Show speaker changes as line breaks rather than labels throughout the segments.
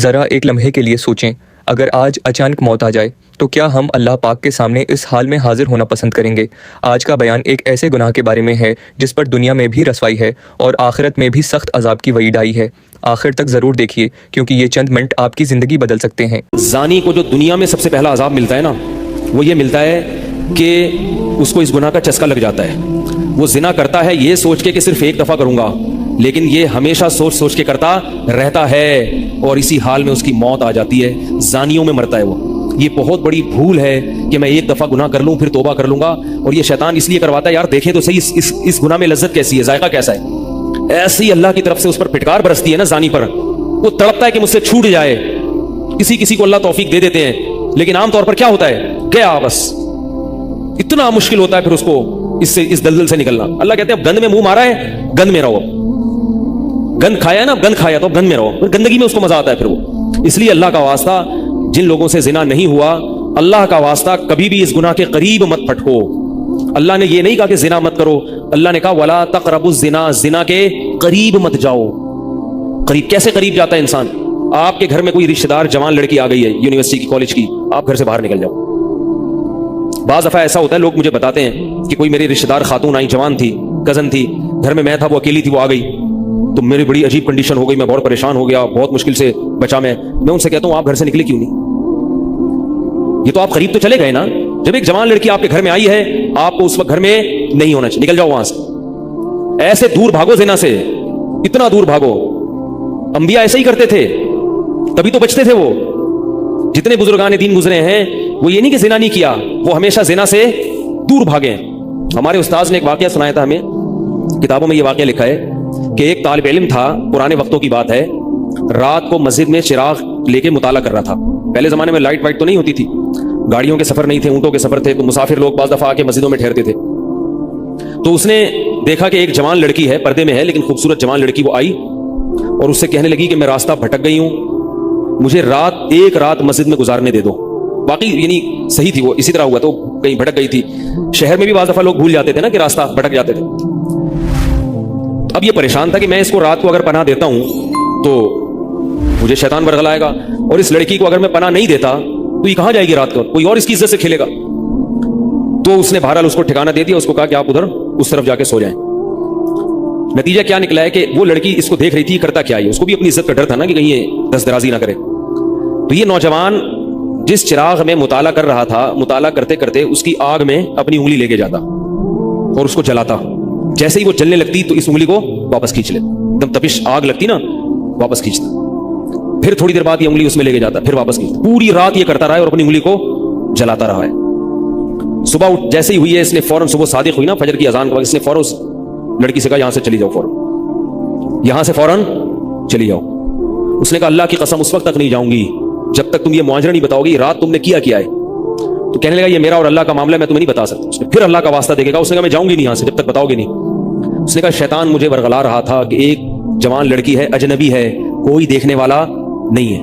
ذرا ایک لمحے کے لیے سوچیں، اگر آج اچانک موت آ جائے تو کیا ہم اللہ پاک کے سامنے اس حال میں حاضر ہونا پسند کریں گے؟ آج کا بیان ایک ایسے گناہ کے بارے میں ہے جس پر دنیا میں بھی رسوائی ہے اور آخرت میں بھی سخت عذاب کی وعید آئی ہے۔ آخر تک ضرور دیکھیے کیونکہ یہ چند منٹ آپ کی زندگی بدل سکتے ہیں۔
زانی کو جو دنیا میں سب سے پہلا عذاب ملتا ہے نا، وہ یہ ملتا ہے کہ اس کو اس گناہ کا چسکا لگ جاتا ہے۔ وہ زنا کرتا ہے یہ سوچ کے کہ صرف ایک دفعہ کروں گا، لیکن یہ ہمیشہ سوچ سوچ کے کرتا رہتا ہے اور اسی حال میں اس کی موت آ جاتی ہے، زانیوں میں مرتا ہے وہ۔ یہ بہت بڑی بھول ہے کہ میں ایک دفعہ گناہ کر لوں پھر توبہ کر لوں گا، اور یہ شیطان اس لیے کرواتا ہے، یار دیکھیں تو صحیح اس گناہ میں لذت کیسی ہے، ذائقہ کیسا ہے۔ ایسی اللہ کی طرف سے اس پر پھٹکار برستی ہے نا زانی پر، وہ تڑپتا ہے کہ مجھ سے چھوٹ جائے۔ کسی کو اللہ توفیق دے دیتے ہیں، لیکن عام طور پر کیا ہوتا ہے، گیا بس۔ اتنا مشکل ہوتا ہے پھر اس کو اس دلدل سے نکلنا۔ اللہ کہتے ہیں اب گند میں منہ مارا ہے، گند میں رہو۔ گند کھایا ہے نا، گند کھایا تو اب گند میں رہو، پھر گندگی میں اس کو مزہ آتا ہے پھر وہ۔ اس لیے اللہ کا واسطہ، جن لوگوں سے زنا نہیں ہوا، اللہ کا واسطہ کبھی بھی اس گناہ کے قریب مت پھٹکو۔ اللہ نے یہ نہیں کہا کہ زنا مت کرو، اللہ نے کہا ولا تقربوا الزنا، زنا کے قریب مت جاؤ۔ قریب کیسے قریب جاتا ہے انسان؟ آپ کے گھر میں کوئی رشتہ دار جوان لڑکی آ گئی ہے یونیورسٹی کی، کالج کی، آپ گھر سے باہر نکل جاؤ۔ بعض دفعہ ایسا ہوتا ہے، لوگ مجھے بتاتے ہیں کہ کوئی میری رشتہ دار خاتون آئی، جوان تھی، کزن تھی، گھر میں میں تھا، وہ اکیلی تھی، وہ آ گئی تو میری بڑی عجیب کنڈیشن ہو گئی، میں بہت پریشان ہو گیا، بہت مشکل سے بچا میں ان سے کہتا ہوں آپ گھر سے نکلے کیوں نہیں؟ یہ تو آپ قریب تو چلے گئے نا۔ جب ایک جوان لڑکی آپ کے گھر میں آئی ہے، آپ کو اس وقت گھر میں نہیں ہونا چاہیے، نکل جاؤ وہاں سے، ایسے دور بھاگو زنا سے، اتنا دور بھاگو۔ انبیاء ایسے ہی کرتے تھے، تبھی تو بچتے تھے وہ۔ جتنے بزرگان دین گزرے ہیں وہ یہ نہیں کہ زنا نہیں کیا، وہ ہمیشہ زنا سے دور بھاگے۔ ہمارے استاذ نے ایک واقعہ سنایا تھا ہمیں، کتابوں میں یہ واقعہ لکھا ہے کہ ایک طالب علم تھا، پرانے وقتوں کی بات ہے، رات کو مسجد میں چراغ لے کے مطالعہ کر رہا تھا۔ پہلے زمانے میں لائٹ وائٹ تو نہیں ہوتی تھی، گاڑیوں کے سفر نہیں تھے، اونٹوں کے سفر تھے، تو مسافر لوگ بعض دفعہ آ کے مسجدوں میں ٹھہرتے تھے۔ تو اس نے دیکھا کہ ایک جوان لڑکی ہے، پردے میں ہے لیکن خوبصورت جوان لڑکی، وہ آئی اور اس سے کہنے لگی کہ میں راستہ بھٹک گئی ہوں، مجھے ایک رات مسجد میں گزارنے دے دو۔ باقی یعنی صحیح تھی، وہ اسی طرح ہوا تو کہیں بھٹک گئی تھی۔ شہر میں بھی بعض دفعہ لوگ بھول جاتے تھے نا کہ راستہ بھٹک جاتے تھے۔ اب یہ پریشان تھا کہ میں اس کو رات کو اگر پناہ دیتا ہوں تو مجھے شیطان ورغلائے گا، اور اس لڑکی کو اگر میں پناہ نہیں دیتا تو یہ کہاں جائے گی رات کو، کوئی اور اس کی عزت سے کھیلے گا۔ تو اس نے بہرحال اس کو ٹھکانہ دے دیا، اس کو کہا کہ آپ ادھر اس طرف جا کے سو جائیں۔ نتیجہ کیا نکلا ہے کہ وہ لڑکی اس کو دیکھ رہی تھی کرتا کیا ہے، اس کو بھی اپنی عزت کا ڈر تھا نا کہ کہیں یہ دست درازی نہ کرے۔ تو یہ نوجوان جس چراغ میں مطالعہ کر رہا تھا، مطالعہ کرتے کرتے اس کی آگ میں اپنی انگلی لے کے جاتا اور اس کو جلاتا۔ جیسے ہی وہ جلنے لگتی تو اس انگلی کو واپس کھینچ لے، ایک دم تپش آگ لگتی نا، واپس کھینچتا۔ پھر تھوڑی دیر بعد یہ انگلی اس میں لے کے جاتا، پھر واپس کھینچتا۔ پوری رات یہ کرتا رہا ہے اور اپنی انگلی کو جلاتا رہا ہے۔ صبح جیسے ہی ہوئی ہے، اس نے فوراً، صبح صادق ہوئی نا فجر کی اذان کے بعد، اس نے فوراً اس لڑکی سے کہا یہاں سے چلی جاؤ، فوراً یہاں سے فوراً چلی جاؤ۔ اس نے کہا اللہ کی قسم اس وقت تک نہیں جاؤں گی جب تک تم یہ معاجرہ نہیں بتاؤ گی رات تم نے کیا ہے۔ تو کہنے لگا یہ میرا اور اللہ کا معاملہ ہے، میں تمہیں نہیں بتا سکتا۔ اس نے پھر اللہ کا واسطہ دے کے کہا، اس نے کہا میں جاؤں گی نہیں یہاں سے جب تک بتاؤ گے نہیں۔ اس نے کہا شیطان مجھے ورغلا رہا تھا کہ ایک جوان لڑکی ہے، اجنبی ہے، کوئی دیکھنے والا نہیں ہے،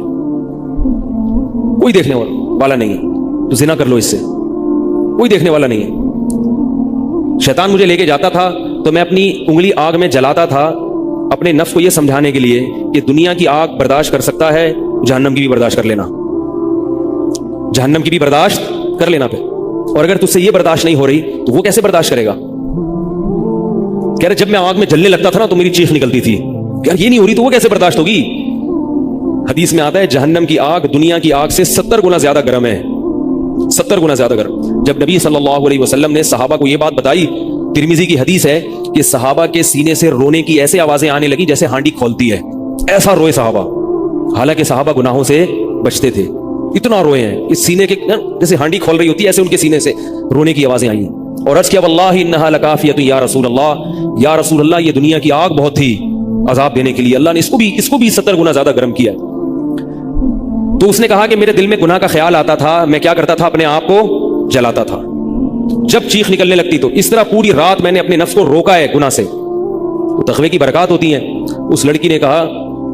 کوئی دیکھنے والا نہیں ہے، تو زنا کر لو اس سے، کوئی دیکھنے والا نہیں ہے۔ شیطان مجھے لے کے جاتا تھا تو میں اپنی انگلی آگ میں جلاتا تھا، اپنے نفس کو یہ سمجھانے کے لیے کہ دنیا کی آگ برداشت کر سکتا ہے، جہنم کی بھی برداشت کر لینا، جہنم کی بھی برداشت کر لینا پہ۔ اور اگر تجھ سے یہ برداشت نہیں ہو رہی تو وہ کیسے برداشت کرے گا؟ کہہ رہے جب میں آگ میں جلنے لگتا تھا نا تو میری چیخ نکلتی تھی، یار یہ نہیں ہو رہی تو وہ کیسے برداشت ہوگی؟ حدیث میں آتا ہے جہنم کی آگ دنیا کی آگ سے 70 گنا زیادہ گرم ہے، 70 گنا زیادہ گرم۔ جب نبی صلی اللہ علیہ وسلم نے صحابہ کو یہ بات بتائی، ترمذی کی حدیث ہے کہ صحابہ کے سینے سے رونے کی ایسے آوازیں آنے لگی جیسے ہانڈی کھولتی ہے، ایسا روئے صحابہ، حالانکہ صحابہ گناہوں سے بچتے تھے، اتنا روئے ہیں اس سینے کے جیسے ہانڈی کھول رہی ہوتی ہے، ایسے ان کے سینے سے رونے کی آوازیں آئی ہیں۔ اور عرض کیا واللہ انہا لکافیۃ یا رسول اللہ، یا رسول اللہ یہ دنیا کی آگ بہت تھی عذاب دینے کے لیے، اللہ نے اس کو بھی 70 گنا زیادہ گرم کیا۔ تو اس نے کہا کہ میرے دل میں گناہ کا خیال آتا تھا، میں کیا کرتا تھا، اپنے آپ کو جلاتا تھا جب چیخ نکلنے لگتی۔ تو اس طرح پوری رات میں نے اپنے نفس کو روکا ہے گناہ سے۔ تقوی کی برکات ہوتی ہیں۔ اس لڑکی نے کہا،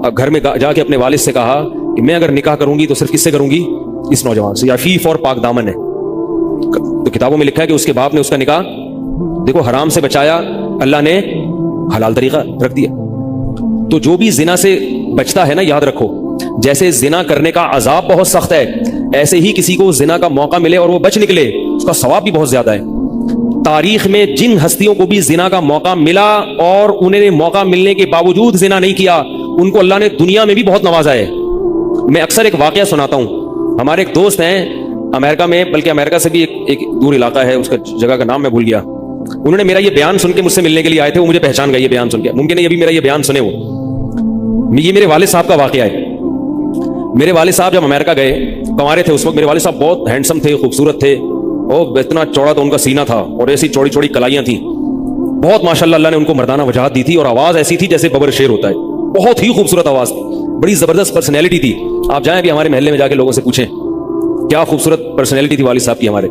اب گھر میں جا کے اپنے والد سے کہا کہ میں اگر نکاح کروں گی تو صرف کس سے کروں گی؟ اس نوجوان سے، یا عفیف اور پاک دامن ہے۔ تو کتابوں میں لکھا ہے کہ اس کے باپ نے اس کا نکاح دیکھو حرام سے بچایا، اللہ نے حلال طریقہ رکھ دیا۔ تو جو بھی زنا سے بچتا ہے نا، یاد رکھو جیسے زنا کرنے کا عذاب بہت سخت ہے، ایسے ہی کسی کو زنا کا موقع ملے اور وہ بچ نکلے اس کا ثواب بھی بہت زیادہ ہے۔ تاریخ میں جن ہستیوں کو بھی زنا کا موقع ملا اور انہوں نے موقع ملنے کے باوجود زنا نہیں کیا، ان کو اللہ نے دنیا میں بھی بہت نوازا ہے۔ میں اکثر ایک واقعہ سناتا ہوں۔ ہمارے ایک دوست ہیں امریکہ میں، بلکہ امریکہ سے بھی ایک دور علاقہ ہے، اس کا جگہ کا نام میں بھول گیا۔ انہوں نے میرا یہ بیان سن کے مجھ سے ملنے کے لیے آئے تھے، وہ مجھے پہچان گئے یہ بیان سن کے، ممکن ہے ابھی میرا یہ بیان سنے وہ۔ یہ میرے والد صاحب کا واقعہ ہے۔ میرے والد صاحب جب امریکہ گئے، کنوارے تھے اس وقت، میرے والد صاحب بہت ہینڈسم تھے، خوبصورت تھے، اور اتنا چوڑا تو ان کا سینہ تھا اور ایسی چوڑی چوڑی کلائیاں تھیں، بہت ماشاءاللہ اللہ نے ان کو مردانہ وجاہت دی تھی، اور آواز ایسی تھی جیسے ببر شیر ہوتا ہے، بہت ہی خوبصورت آواز تھی، بڑی زبردست پرسنالٹی تھی۔ آپ جائیں بھی ہمارے محلے میں جا کے لوگوں سے پوچھیں کیا خوبصورت پرسنالٹی تھی والد صاحب کی ہمارے۔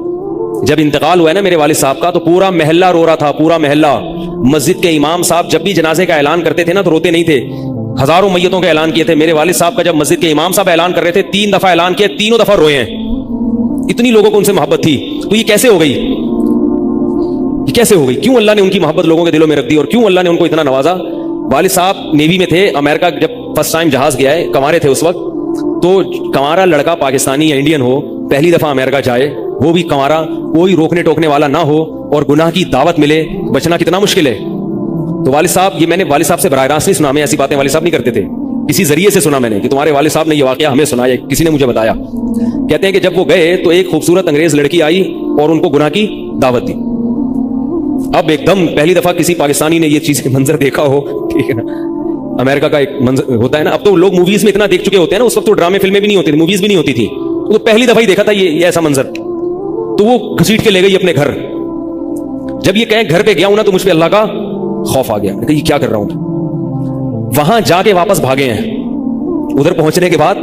جب انتقال ہوا ہے نا میرے والد صاحب کا، تو پورا محلہ رو رہا تھا، پورا محلہ۔ مسجد کے امام صاحب جب بھی جنازے کا اعلان کرتے تھے نا تو روتے نہیں تھے، ہزاروں میتوں کے اعلان کیے تھے۔ میرے والد صاحب کا جب مسجد کے امام صاحب اعلان کر رہے تھے 3 دفعہ اعلان کیا، تینوں دفعہ روئے ہیں، اتنی لوگوں کو ان سے محبت تھی۔ تو یہ کیسے ہو گئی؟ یہ کیسے ہو گئی؟ کیوں اللہ نے ان کی محبت لوگوں کے دلوں میں رکھ دی، اور کیوں اللہ نے ان کو اتنا نوازا؟ والد صاحب نیوی میں تھے، امریکہ جب فرسٹ ٹائم جہاز گیا ہے، کنوارے تھے اس وقت، تو کنوارا لڑکا پاکستانی یا انڈین ہو، پہلی دفعہ امریکہ جائے، وہ بھی کنوارا، کوئی روکنے ٹوکنے والا نہ ہو، اور گناہ کی دعوت ملے، بچنا کتنا مشکل ہے۔ تو والد صاحب، یہ میں نے والد صاحب سے براہ راست نہیں سنا، ہمیں ایسی باتیں والد صاحب نہیں کرتے تھے، کسی ذریعے سے سنا میں نے کہ تمہارے والد صاحب نے یہ واقعہ ہمیں سنایا، کسی نے مجھے بتایا۔ کہتے ہیں کہ جب وہ گئے تو ایک خوبصورت انگریز لڑکی آئی اور ان کو گناہ کی دعوت دی۔ اب ایک دم پہلی دفعہ کسی پاکستانی نے یہ چیز منظر دیکھا ہو، ٹھیک ہے نا، امریکہ کا ایک منظر ہوتا ہے نا، اب تو لوگ موویز میں اتنا دیکھ چکے ہوتے ہیں نا، اس وقت تو ڈرامے فلمیں بھی نہیں ہوتی تھی، موویز بھی نہیں ہوتی تھی، تو پہلی دفعہ ہی دیکھا تھا یہ ایسا منظر، تو وہ گھسیٹ کے لے گئی اپنے گھر۔ جب یہ کہیں گھر پہ گیا ہوں نا تو مجھ پہ اللہ کا خوف آ گیا کہ یہ کیا کر رہا ہوں۔ وہاں جا کے واپس بھاگے ہیں۔ ادھر پہنچنے کے بعد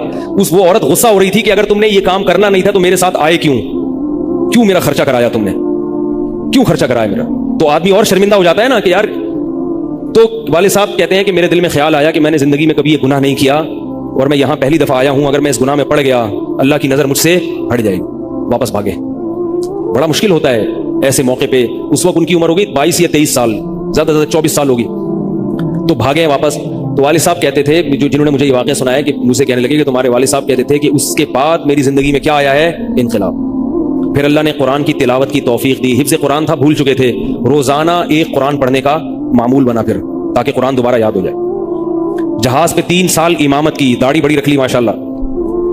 وہ عورت غصہ ہو رہی تھی کہ اگر تم نے یہ کام کرنا نہیں تھا تو میرے ساتھ آئے کیوں میرا خرچہ کرایا تم نے، کیوں خرچہ کرایا میرا؟ تو آدمی اور شرمندہ ہو جاتا ہے نا کہ یار۔ تو والد صاحب کہتے ہیں کہ میرے دل میں خیال آیا کہ میں نے زندگی میں کبھی یہ گناہ نہیں کیا، اور میں یہاں پہلی دفعہ آیا ہوں، اگر میں اس گناہ میں پڑ گیا اللہ کی نظر مجھ سے ہٹ جائے گی، واپس بھاگے۔ بڑا مشکل ہوتا ہے ایسے موقع پہ۔ اس وقت ان کی عمر ہوگی 22 یا 23 سال، زیادہ سے زیادہ 24 سال ہوگی، تو بھاگے واپس۔ تو والد صاحب کہتے تھے، جنہوں نے مجھے یہ واقعہ سنایا، کہ مجھ سے کہنے لگے کہ تمہارے والد صاحب کہتے تھے کہ اس کے بعد میری زندگی میں کیا آیا ہے؟ انقلاب۔ پھر اللہ نے قرآن کی تلاوت کی توفیق دی، حفظ قرآن تھا، بھول چکے تھے، روزانہ ایک قرآن پڑھنے کا معمول بنا پھر، تاکہ قرآن دوبارہ یاد ہو جائے۔ جہاز پہ 3 سال امامت کی، داڑھی بڑی رکھ لی ماشاءاللہ،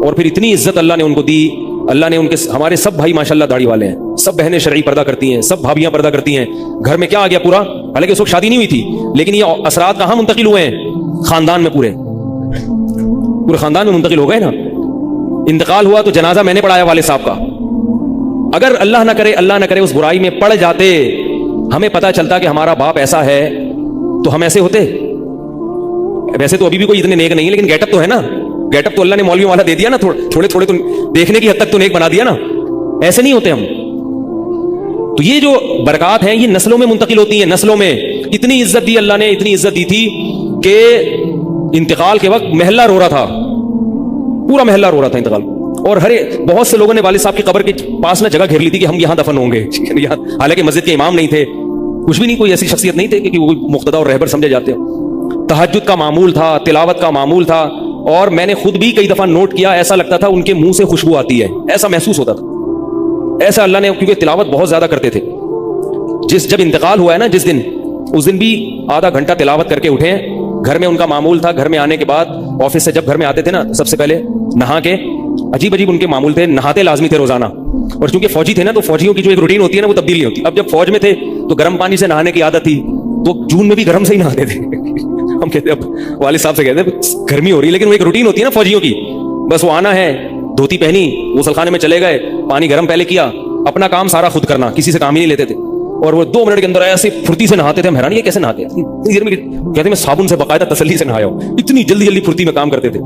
اور پھر اتنی عزت اللہ نے ان کو دی۔ اللہ نے ان کے، ہمارے سب بھائی ماشاءاللہ داڑھی والے ہیں، سب بہنیں شرعی پردہ کرتی ہیں، سب بھابیاں پردہ کرتی ہیں۔ گھر میں کیا آ گیا پورا، حالانکہ اس وقت شادی نہیں ہوئی تھی، لیکن یہ اثرات کہاں منتقل ہوئے ہیں؟ خاندان میں، پورے خاندان میں منتقل ہو گئے نا۔ انتقال ہوا تو جنازہ میں نے پڑھایا والد صاحب کا۔ اگر اللہ نہ کرے اس برائی میں پڑ جاتے، ہمیں پتا چلتا کہ ہمارا باپ ایسا ہے، تو ہم ایسے ہوتے؟ ویسے تو ابھی بھی کوئی اتنے نیک نہیں ہے، لیکن گیٹ اپ تو ہے نا، گیٹ اپ تو اللہ نے مولوی والا دے دیا نا، تھوڑے تھوڑے تو دیکھنے کی حد تک تو نیک بنا دیا نا، ایسے نہیں ہوتے ہم۔ تو یہ جو برکات ہیں یہ نسلوں میں منتقل ہوتی ہیں، نسلوں میں۔ اتنی عزت دی اللہ نے، اتنی عزت دی تھی کہ انتقال کے وقت محلہ رو رہا تھا، پورا محلہ رو رہا تھا انتقال، اور بہت سے لوگوں نے والد صاحب کی قبر کے پاس نہ جگہ گھیر لی تھی کہ ہم یہاں دفن ہوں گے، حالانکہ مسجد کے امام نہیں تھے، کچھ بھی نہیں، کوئی ایسی شخصیت نہیں تھے کہ وہ مقتدی اور رہبر سمجھے جاتے ہو۔ تہجد کا معمول تھا، تلاوت کا معمول تھا، اور میں نے خود بھی کئی دفعہ نوٹ کیا، ایسا لگتا تھا ان کے منہ سے خوشبو آتی ہے، ایسا محسوس ہوتا تھا، ایسا اللہ نے، کیونکہ تلاوت بہت زیادہ کرتے تھے۔ جب انتقال ہوا ہے نا، اس دن بھی آدھا گھنٹہ تلاوت کر کے اٹھے۔ گھر میں ان کا معمول تھا، گھر میں آنے کے بعد آفس سے جب گھر میں آتے تھے نا، سب سے پہلے نہا کے، عجیب ان کے معمول تھے، نہاتے لازمی تھے روزانہ، اور چونکہ فوجی تھے نا تو فوجیوں کی جو ایک روٹین ہوتی ہے نا وہ تبدیل نہیں ہوتی۔ اب جب فوج میں تھے تو گرم پانی سے نہانے کی عادت تھی، تو جون میں بھی گرم سے ہی نہاتے تھے۔ ہم کہتے اب والد صاحب سے کہتے گرمی ہو رہی ہے، لیکن وہ ایک روٹین ہوتی ہے نا فوجیوں کی، بس وہ آنا ہے، دھوتی پہنی، غسل خانے میں چلے گئے، پانی گرم پہلے کیا، اپنا کام سارا خود کرنا، کسی سے کام ہی نہیں لیتے تھے، اور وہ 2 منٹ کے اندر ایسے پھرتی سے نہاتے تھے۔ ہم حیران، یہ کیسے نہاتے ہیں اتنی دیر میں؟ کہتے میں صابن سے باقاعدہ تسلی سے نہایا ہوں، اتنی جلدی پھرتی میں کام کرتے تھے۔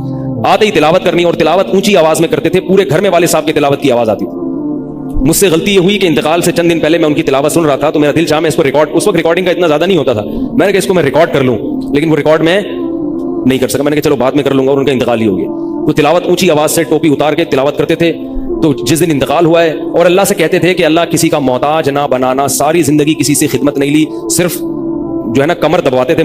آتے ہی تلاوت کرنی، اور تلاوت اونچی آواز میں کرتے تھے، پورے گھر میں والد صاحب کی تلاوت کی آواز آتی تھی۔ مجھ سے غلطی یہ ہوئی کہ انتقال سے چند دن پہلے میں ان کی تلاوت سن رہا تھا، تو میرا دل چاہا میں اس کو ریکارڈ، اس وقت ریکارڈنگ کا اتنا زیادہ نہیں ہوتا تھا، میں نے کہا اس کو میں ریکارڈ کر لوں، لیکن وہ ریکارڈ میں نہیں کر سکا، میں نے کہا چلو بعد میں کر لوں گا، اور ان کا انتقال ہی ہو گیا۔ تو تلاوت اونچی آواز سے ٹوپی اتار کے تلاوت کرتے تھے۔ تو جس دن انتقال ہوا ہے، اور اللہ سے کہتے تھے کہ اللہ کسی کا محتاج نہ بنانا، ساری زندگی کسی سے خدمت نہیں لی، صرف جو ہے نا کمر دبواتے تھے